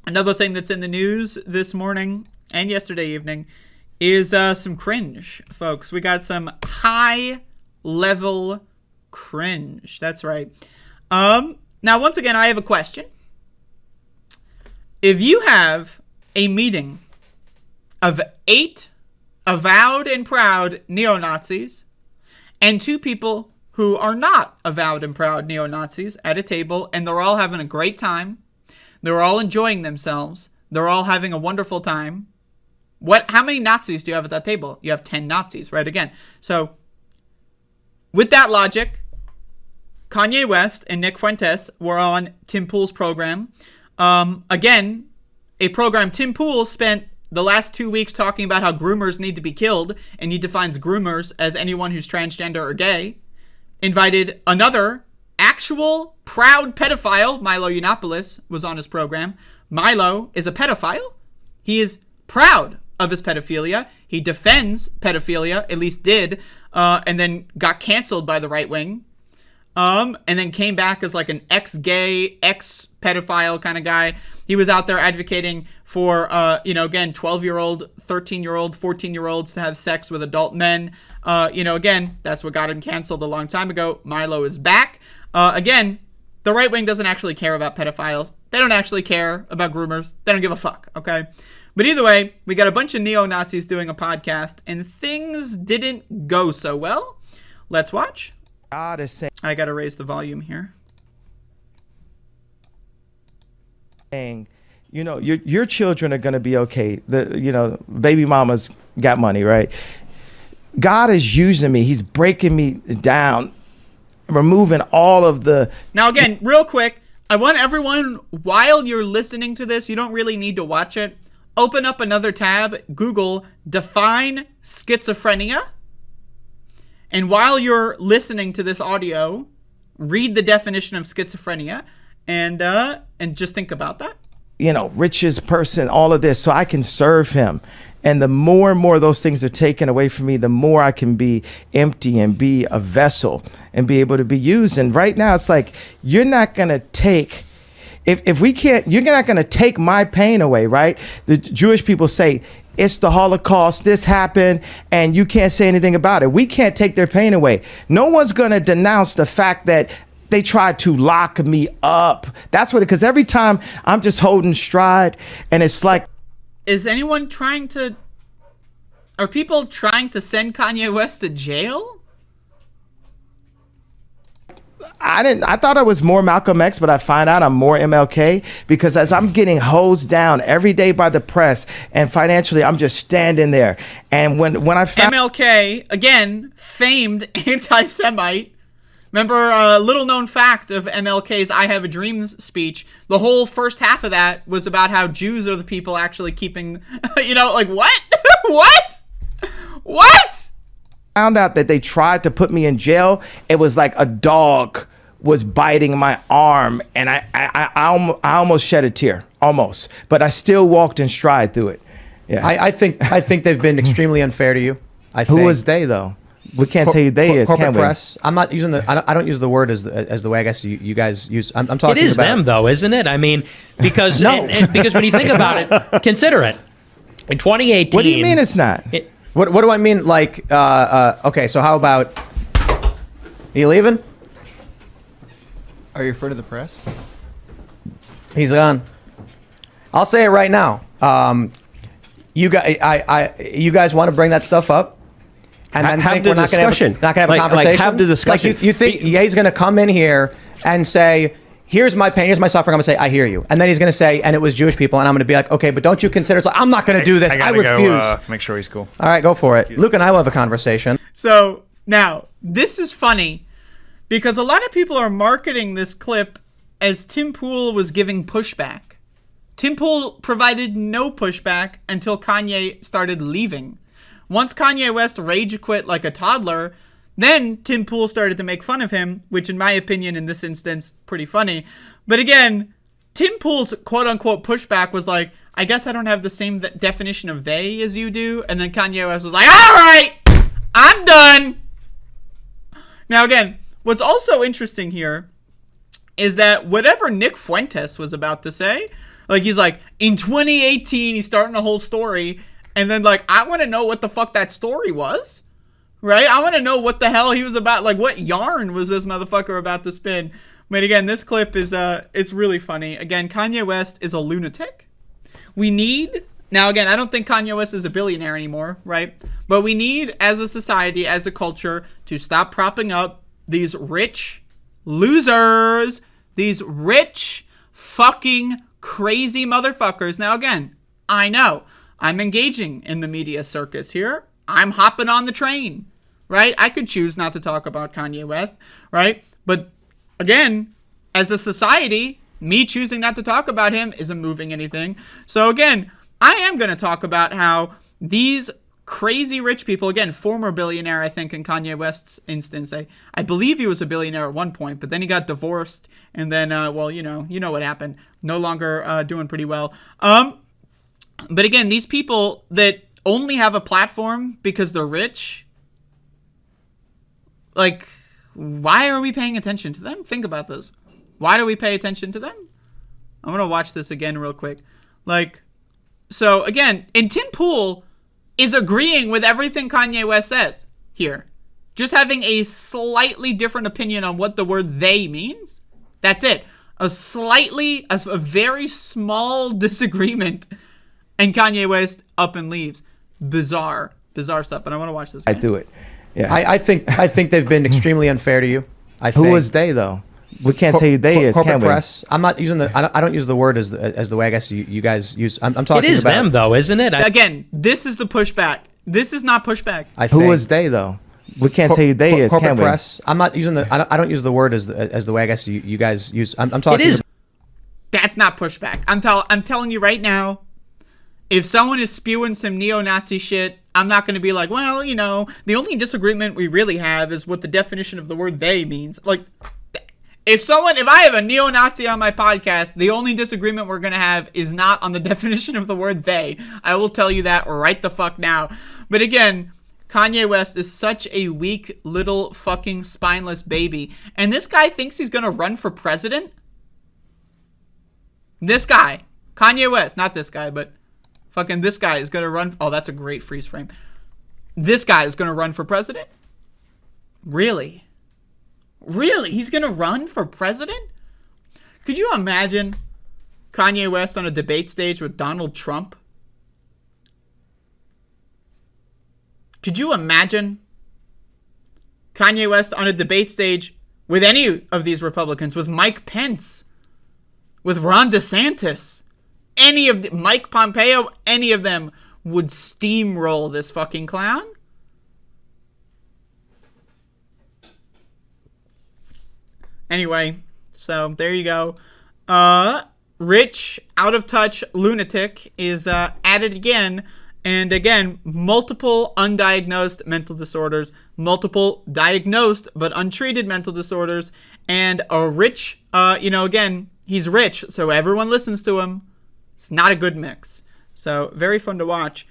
Another thing that's in the news this morning and yesterday evening is some cringe, folks. We got some high-level cringe. That's right. Now, once again, I have a question. If you have a meeting of 8 avowed and proud neo-Nazis and 2 people who are not avowed and proud neo-Nazis at a table, and they're all having a great time, they're all enjoying themselves, they're all having a wonderful time, how many Nazis do you have at that table? You have 10 Nazis, right? Again. So, with that logic, Kanye West and Nick Fuentes were on Tim Pool's program. Again, a program Tim Pool spent the last 2 weeks talking about how groomers need to be killed, and he defines groomers as anyone who's transgender or gay. Invited another actual proud pedophile, Milo Yiannopoulos, was on his program. Milo is a pedophile. He is proud of his pedophilia. He defends pedophilia, at least did, and then got canceled by the right wing. And then came back as like an ex-gay, ex-pedophile kind of guy. He was out there advocating for, again, 12-year-old, 13-year-old, 14-year-olds to have sex with adult men. Again, that's what got him canceled a long time ago. Milo is back. Again, the right wing doesn't actually care about pedophiles. They don't actually care about groomers. They don't give a fuck, okay? But either way, we got a bunch of neo-Nazis doing a podcast, and things didn't go so well. Let's watch. God is I gotta raise the volume here. saying, your children are going to be okay. Baby mama's got money, right? God is using me. He's breaking me down, removing all of the... Now, again, real quick, I want everyone, while you're listening to this, you don't really need to watch it. Open up another tab, Google, define schizophrenia. And while you're listening to this audio, read the definition of schizophrenia and just think about that. Richest person, all of this, so I can serve him. And the more and more those things are taken away from me, the more I can be empty and be a vessel and be able to be used. And right now it's like, you're not going to take, if we can't, you're not going to take my pain away, right? The Jewish people say, it's the Holocaust, this happened, and you can't say anything about it. We can't take their pain away. No one's going to denounce the fact that they tried to lock me up. That's what, because every time I'm just holding stride, and it's like. Is anyone are people trying to send Kanye West to jail? I thought I was more Malcolm X, but I find out I'm more MLK, because as I'm getting hosed down every day by the press and financially, I'm just standing there. And when I found MLK, again, famed anti-Semite. Remember a little known fact of MLK's I Have a Dream speech? The whole first half of that was about how Jews are the people actually keeping, like what? What? Found out that they tried to put me in jail. It was like a dog was biting my arm, and I almost shed a tear, almost, but I still walked in stride through it. Yeah, I think they've been extremely unfair to you. Who was they though? We can't say who they is, corporate can we? Press. I'm not using I don't use the word as the way I guess you guys use. I'm talking. It is about them though, isn't it? I mean, because No. because when you think about it, consider it. In 2018. What do you mean it's not? What do I mean? Like, okay, so how about? Are you leaving? Are you afraid of the press? He's gone. I'll say it right now. You guys want to bring that stuff up, and then have think the we're not going discussion. to have a conversation. Like have the discussion. Like you think he's going to come in here and say, "Here's my pain, here's my suffering." I'm going to say, "I hear you," and then he's going to say, "And it was Jewish people," and I'm going to be like, "Okay, but don't you consider?" It's like, I'm not going to do this. I refuse. Go, make sure he's cool. All right, go for it. Luke and I will have a conversation. So now this is funny because a lot of people are marketing this clip as Tim Pool was giving pushback. Tim Pool provided no pushback until Kanye started leaving. Once Kanye West rage quit like a toddler, then Tim Pool started to make fun of him, which in my opinion in this instance, pretty funny. But again, Tim Pool's quote-unquote pushback was like, I guess I don't have the same definition of they as you do. And then Kanye West was like, all right, I'm done. Now again, what's also interesting here is that whatever Nick Fuentes was about to say, Like, he's like, in 2018, he's starting a whole story. And then, like, I want to know what the fuck that story was. Right? I want to know what the hell he was about. Like, what yarn was this motherfucker about to spin? But again, this clip is, it's really funny. Again, Kanye West is a lunatic. We need, now again, I don't think Kanye West is a billionaire anymore, right? But we need, as a society, as a culture, to stop propping up these rich losers. These rich, fucking, crazy motherfuckers. Now again, I know, I'm engaging in the media circus here. I'm hopping on the train, right? I could choose not to talk about Kanye West, right? But again, as a society, me choosing not to talk about him isn't moving anything. So again, I am going to talk about how these crazy rich people, again, former billionaire, I think, in Kanye West's instance, I believe he was a billionaire at one point, but then he got divorced, and then, well, you know what happened. No longer doing pretty well. But again, these people that only have a platform because they're rich, like, why are we paying attention to them? Think about this. Why do we pay attention to them? I'm going to watch this again real quick. Like, so again, and Tim Pool is agreeing with everything Kanye West says here. Just having a slightly different opinion on what the word they means. That's it. A very small disagreement, and Kanye West up and leaves. Bizarre stuff. But I want to watch this again. I do it. Yeah. I think they've been extremely unfair to you. Who was they though? We can't say who they is, corporate can we? press. I'm not using I don't use the word as the way I guess you guys use. I'm talking. It is about them though, isn't it? Again, this is the pushback. This is not pushback. Who was they though? We can't say who they is, corporate can we? press. I'm not using I don't use the word as the way I guess you guys use. I'm talking. It is. That's not pushback. I'm telling you right now. If someone is spewing some neo-Nazi shit, I'm not going to be like, well, you know, the only disagreement we really have is what the definition of the word they means. Like, if I have a neo-Nazi on my podcast, the only disagreement we're going to have is not on the definition of the word they. I will tell you that right the fuck now. But again, Kanye West is such a weak little fucking spineless baby. And this guy thinks he's going to run for president? This guy. Kanye West. Not this guy, but fucking this guy is going to run. Oh, that's a great freeze frame. This guy is going to run for president? Really? Really? He's going to run for president? Could you imagine Kanye West on a debate stage with Donald Trump? Could you imagine Kanye West on a debate stage with any of these Republicans, with Mike Pence, with Ron DeSantis, Mike Pompeo, any of them would steamroll this fucking clown? Anyway, so there you go. Rich, out of touch lunatic is at it again. And again, multiple undiagnosed mental disorders, multiple diagnosed but untreated mental disorders, and a rich, again, he's rich, so everyone listens to him. It's not a good mix. So very fun to watch.